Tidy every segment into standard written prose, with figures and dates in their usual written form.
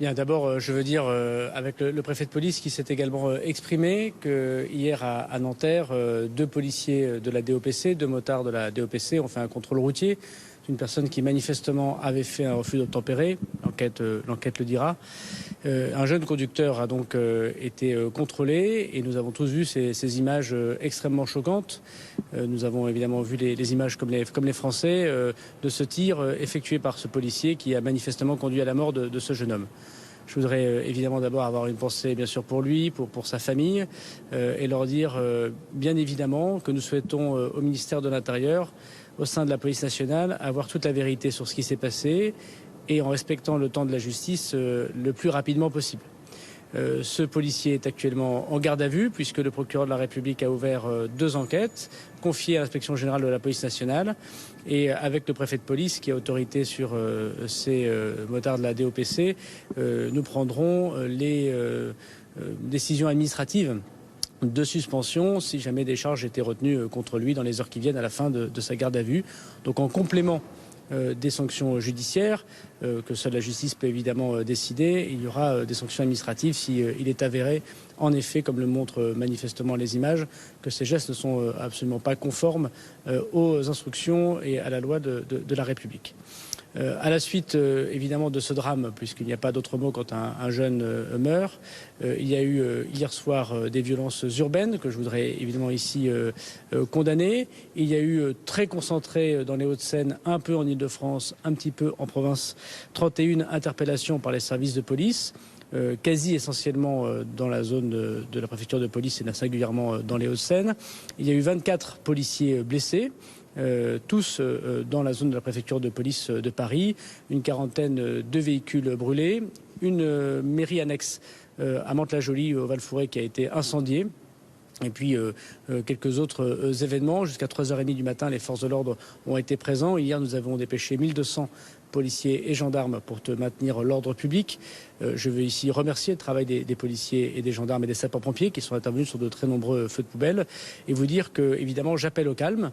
Bien, d'abord, je veux dire, avec le préfet de police qui s'est également exprimé, que hier à Nanterre, deux policiers de la DOPC, deux motards de la DOPC ont fait un contrôle routier d'une personne qui manifestement avait fait un refus d'obtempérer. L'enquête le dira. Un jeune conducteur a donc été contrôlé et nous avons tous vu ces images extrêmement choquantes. Nous avons évidemment vu les images comme les Français de ce tir effectué par ce policier qui a manifestement conduit à la mort de ce jeune homme. Je voudrais évidemment d'abord avoir une pensée bien sûr pour lui, pour sa famille et leur dire bien évidemment que nous souhaitons au ministère de l'Intérieur, au sein de la police nationale, avoir toute la vérité sur ce qui s'est passé et en respectant le temps de la justice le plus rapidement possible. Ce policier est actuellement en garde à vue puisque le procureur de la République a ouvert deux enquêtes confiées à l'inspection générale de la police nationale et avec le préfet de police qui a autorité sur ces motards de la DOPC, nous prendrons les décisions administratives de suspension si jamais des charges étaient retenues contre lui dans les heures qui viennent à la fin de sa garde à vue. Donc en complément des sanctions judiciaires que seule la justice peut évidemment décider. Il y aura des sanctions administratives si il est avéré, en effet, comme le montrent manifestement les images, que ces gestes ne sont absolument pas conformes aux instructions et à la loi de la République. À la suite, évidemment, de ce drame, puisqu'il n'y a pas d'autre mot quand un jeune meurt, il y a eu hier soir des violences urbaines que je voudrais évidemment ici condamner. Il y a eu très concentré dans les Hauts-de-Seine, un peu en Ile-de-France, un petit peu en province, 31 interpellations par les services de police. Quasi essentiellement dans la zone de la préfecture de police et singulièrement dans les Hauts-de-Seine. Il y a eu 24 policiers blessés. Tous dans la zone de la préfecture de police de Paris, une quarantaine de véhicules brûlés, une mairie annexe à Mantes-la-Jolie au Val-Fouret qui a été incendiée. Et puis quelques autres événements. Jusqu'à 3h30 du matin, les forces de l'ordre ont été présents. Hier, nous avons dépêché 1200 policiers et gendarmes pour maintenir l'ordre public. Je veux ici remercier le travail des policiers et des gendarmes et des sapeurs-pompiers qui sont intervenus sur de très nombreux feux de poubelle et vous dire que, évidemment, j'appelle au calme.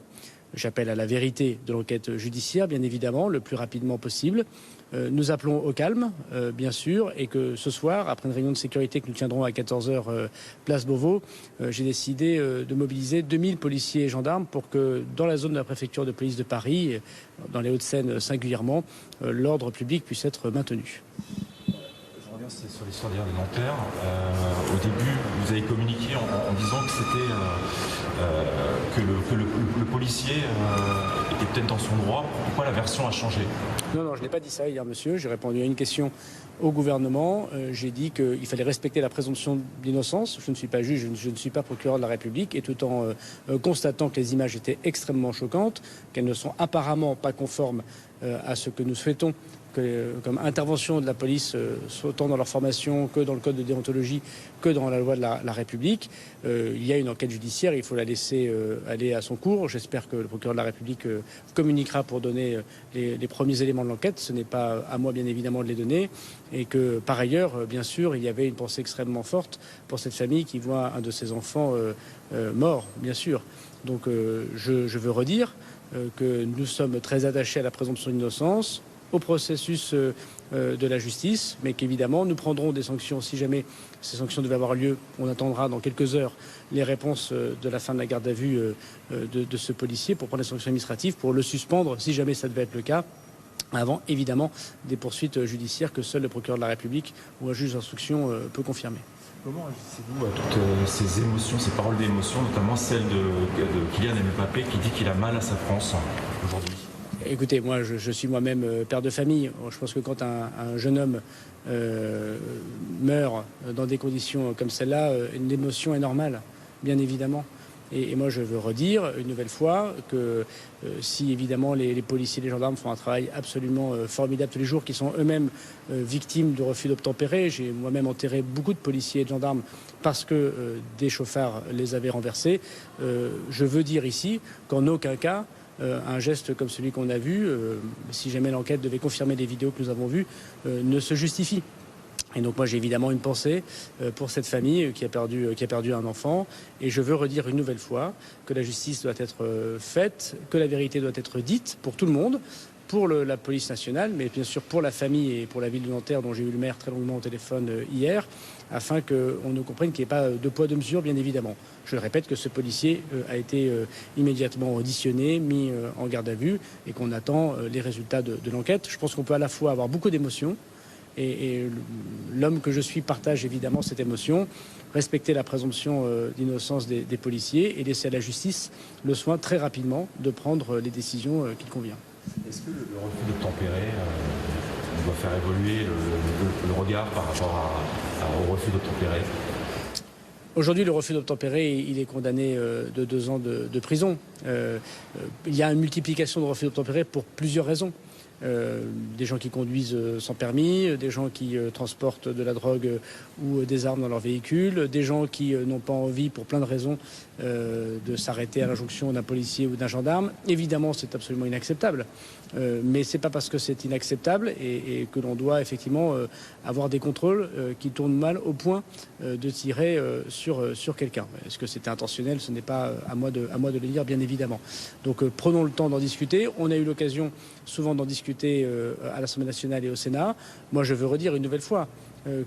J'appelle à la vérité de l'enquête judiciaire, bien évidemment, le plus rapidement possible. Nous appelons au calme, bien sûr, et que ce soir, après une réunion de sécurité que nous tiendrons à 14h, place Beauvau, j'ai décidé de mobiliser 2000 policiers et gendarmes pour que, dans la zone de la préfecture de police de Paris, dans les Hauts-de-Seine singulièrement, l'ordre public puisse être maintenu. C'est sur l'histoire de Nanterre. Au début, vous avez communiqué en disant que c'était que le policier était peut-être dans son droit. Pourquoi la version a changé? Non, je n'ai pas dit ça hier, monsieur. J'ai répondu à une question au gouvernement. J'ai dit qu'il fallait respecter la présomption d'innocence. Je ne suis pas juge, je ne suis pas procureur de la République. Et tout en constatant que les images étaient extrêmement choquantes, qu'elles ne sont apparemment pas conformes à ce que nous souhaitons comme intervention de la police, autant dans leur formation que dans le code de déontologie, que dans la loi de la République. Il y a une enquête judiciaire, il faut la laisser aller à son cours. J'espère que le procureur de la République communiquera pour donner les premiers éléments de l'enquête. Ce n'est pas à moi, bien évidemment, de les donner. Et que, par ailleurs, bien sûr, il y avait une pensée extrêmement forte pour cette famille qui voit un de ses enfants mort, bien sûr. Donc je veux redire que nous sommes très attachés à la présomption d'innocence, au processus de la justice, mais qu'évidemment nous prendrons des sanctions si jamais ces sanctions devaient avoir lieu. On attendra dans quelques heures les réponses de la fin de la garde à vue de ce policier pour prendre des sanctions administratives, pour le suspendre si jamais ça devait être le cas, avant évidemment des poursuites judiciaires que seul le procureur de la République ou un juge d'instruction peut confirmer. Comment réagissez-vous à toutes ces émotions, ces paroles d'émotion, notamment celle de Kylian Mbappé qui dit qu'il a mal à sa France aujourd'hui? Écoutez, moi je suis moi-même père de famille. Je pense que quand un jeune homme meurt dans des conditions comme celle-là, une émotion est normale, bien évidemment. Et moi je veux redire une nouvelle fois que si évidemment les policiers et les gendarmes font un travail absolument formidable tous les jours, qui sont eux-mêmes victimes de refus d'obtempérer. J'ai moi-même enterré beaucoup de policiers et de gendarmes parce que des chauffards les avaient renversés. Je veux dire ici qu'en aucun cas un geste comme celui qu'on a vu, si jamais l'enquête devait confirmer les vidéos que nous avons vues, ne se justifie. Et donc moi j'ai évidemment une pensée pour cette famille qui a perdu un enfant. Et je veux redire une nouvelle fois que la justice doit être faite, que la vérité doit être dite pour tout le monde, pour la police nationale, mais bien sûr pour la famille et pour la ville de Nanterre, dont j'ai eu le maire très longuement au téléphone hier, afin qu'on ne comprenne qu'il n'y ait pas de poids de mesure, bien évidemment. Je répète que ce policier a été immédiatement auditionné, mis en garde à vue, et qu'on attend les résultats de l'enquête. Je pense qu'on peut à la fois avoir beaucoup d'émotions, et l'homme que je suis partage évidemment cette émotion, respecter la présomption d'innocence des policiers et laisser à la justice le soin très rapidement de prendre les décisions qu'il convient. Est-ce que le refus d'obtempérer doit faire évoluer le regard par rapport au refus d'obtempérer? Aujourd'hui, le refus d'obtempérer, il est condamné de 2 ans de prison. Il y a une multiplication de refus d'obtempérer pour plusieurs raisons. Des gens qui conduisent sans permis, des gens qui transportent de la drogue ou des armes dans leur véhicule, des gens qui n'ont pas envie, pour plein de raisons, de s'arrêter à l'injonction d'un policier ou d'un gendarme. Évidemment, c'est absolument inacceptable. Mais ce n'est pas parce que c'est inacceptable et que l'on doit effectivement avoir des contrôles qui tournent mal au point de tirer sur quelqu'un. Est-ce que c'était intentionnel? Ce n'est pas à moi de le dire, bien évidemment. Donc prenons le temps d'en discuter. On a eu l'occasion souvent d'en discuter à l'Assemblée nationale et au Sénat. Moi, je veux redire une nouvelle fois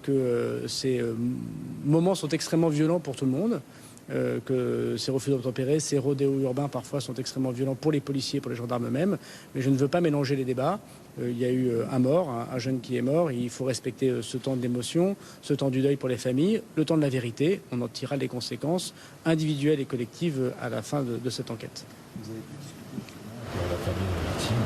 que ces moments sont extrêmement violents pour tout le monde. Que ces refus d'obtempérer, ces rodéos urbains parfois sont extrêmement violents pour les policiers, pour les gendarmes eux-mêmes. Mais je ne veux pas mélanger les débats. Il y a eu un mort, un jeune qui est mort. Il faut respecter ce temps d'émotion, ce temps du deuil pour les familles, le temps de la vérité. On en tirera les conséquences individuelles et collectives à la fin de cette enquête. Vous avez pu discuter avec la famille de la victime?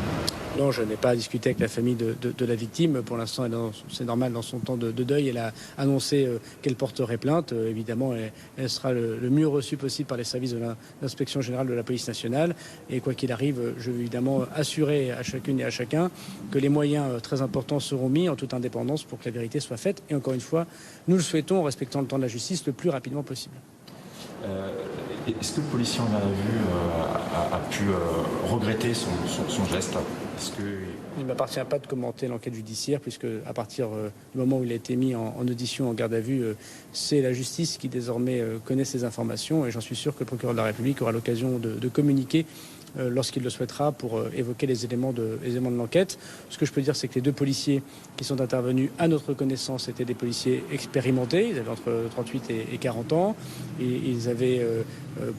Non, je n'ai pas discuté avec la famille de la victime. Pour l'instant, c'est normal, dans son temps de deuil, elle a annoncé qu'elle porterait plainte. Évidemment, elle sera le mieux reçue possible par les services de l'inspection générale de la police nationale. Et quoi qu'il arrive, je veux évidemment assurer à chacune et à chacun que les moyens très importants seront mis en toute indépendance pour que la vérité soit faite. Et encore une fois, nous le souhaitons en respectant le temps de la justice le plus rapidement possible. Est-ce que le policier en garde à vue a pu regretter son geste? Il ne m'appartient pas de commenter l'enquête judiciaire, puisque à partir du moment où il a été mis en audition, en garde à vue, c'est la justice qui désormais connaît ces informations, et j'en suis sûr que le procureur de la République aura l'occasion de communiquer lorsqu'il le souhaitera pour évoquer les éléments de l'enquête. Ce que je peux dire, c'est que les 2 policiers qui sont intervenus à notre connaissance étaient des policiers expérimentés. Ils avaient entre 38 et 40 ans. Et ils n'avaient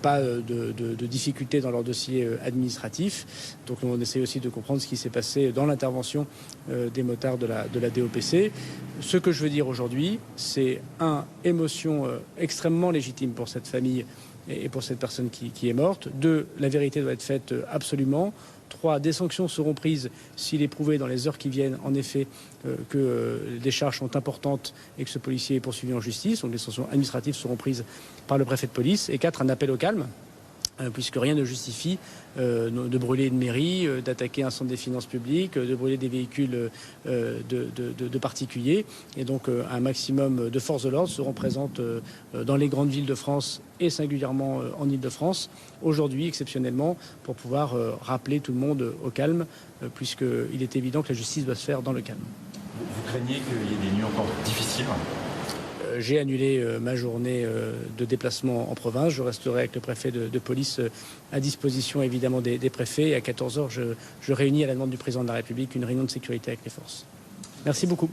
pas de difficultés dans leur dossier administratif. Donc on essaie aussi de comprendre ce qui s'est passé dans l'intervention des motards de la DOPC. Ce que je veux dire aujourd'hui, c'est émotion extrêmement légitime pour cette famille et pour cette personne qui est morte. 2, la vérité doit être faite absolument. 3, des sanctions seront prises s'il est prouvé dans les heures qui viennent, en effet, que des charges sont importantes et que ce policier est poursuivi en justice. Donc les sanctions administratives seront prises par le préfet de police. Et 4, un appel au calme, puisque rien ne justifie de brûler une mairie, d'attaquer un centre des finances publiques, de brûler des véhicules de particuliers. Et donc un maximum de forces de l'ordre seront présentes dans les grandes villes de France et singulièrement en Île-de-France, aujourd'hui exceptionnellement, pour pouvoir rappeler tout le monde au calme, puisqu'il est évident que la justice doit se faire dans le calme. Vous craignez qu'il y ait des nuits encore difficiles? J'ai annulé ma journée de déplacement en province. Je resterai avec le préfet de police à disposition évidemment des préfets. Et à 14h, je réunis à la demande du président de la République une réunion de sécurité avec les forces. Merci beaucoup.